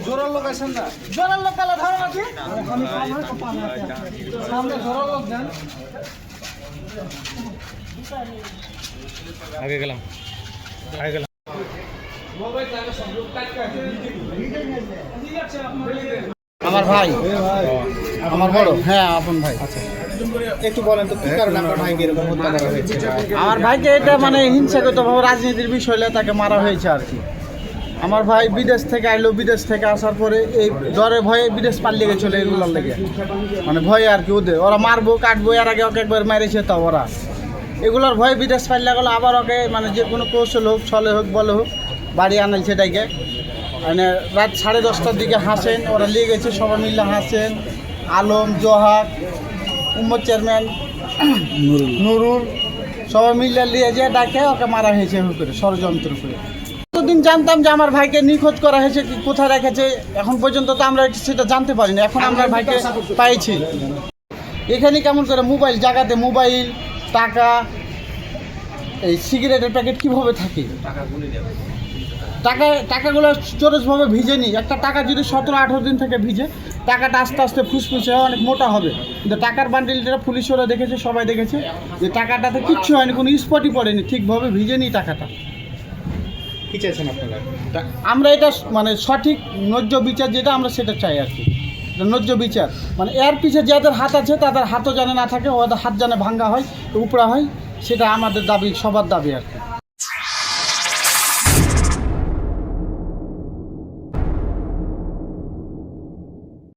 জোরার লোক আছেন না, জোরার লোক গেলে ধরো নাকি সামনে জোরার লোক দেন। আগে গেলাম। আমার ভাই, আমার বড়, হ্যাঁ আপন ভাই। একটু বলেন তো কি কারণে আপনার ভাইকে এরকম হত্যা করা হয়েছে? আমার ভাইকে এটা মানে হিংসাগতভাবে রাজনীতির বিষয়ে তাকে মারা হয়েছে আর কি। আমার ভাই বিদেশ থেকে আইলো, বিদেশ থেকে আসার পরে এই জ্বরে ভয়ে বিদেশ পালিয়ে গেছিল এগুলোর লেগে, মানে ভয়ে আর কি। ওরা মারবো কাটবো, এর আগে ওকে একবার মেরেছে, তা ওরা এগুলোর ভয়ে বিদেশ পালিয়ে গেলো। আবার ওকে মানে যে কোনো কৌশল হোক, ছলে হোক, বলে হোক, বাড়ি আনাল সেটাকে। মানে রাত 10:30টার দিকে হাসেন ওরা নিয়ে গেছে, সবাই মিলে হাসেন, আলম, জোহাক, উম্মদ চেয়ারম্যান, নুরুল, সবাই মিলে নিয়ে যেয়ে ডাকে ওকে মারা হয়েছে করে, ষড়যন্ত্র করে। এতদিন জানতাম যে আমার ভাইকে নিখোঁজ করা হয়েছে, কোথায় রেখেছে, এখন পর্যন্ত তো আমরা সেটা জানতে পারিনি। এখন আমরা ভাইকে পাইছি। এখানে কেমন করে মোবাইল জায়গাতে মোবাইল, টাকা, এই সিগারেটের প্যাকেট কীভাবে থাকে, টাকাগুলো চোরসভাবে ভিজে নি। একটা টাকা যদি 17-18 দিন থেকে ভিজে, টাকাটা আস্তে আস্তে ফুসফুসে অনেক মোটা হবে। কিন্তু টাকার বান্ডিলটা পুলিশরা দেখেছে, সবাই দেখেছে যে টাকাটাতে কিচ্ছু হয়নি, কোনো স্পটই পড়েনি, ঠিকভাবে ভিজে নি টাকাটা। কি চাইছেন আপনারা? আমরা এটা মানে সঠিক ন্যায্য বিচার যেটা, আমরা সেটা চাই আর কি। ন্যায্য বিচার মানে এর পিছে যাদের হাত আছে তাদের হাতও জানে না থাকে, ওদের হাত জানে ভাঙ্গা হয়, উপড়া হয়, সেটা আমাদের দাবি, সবার দাবি আর কি।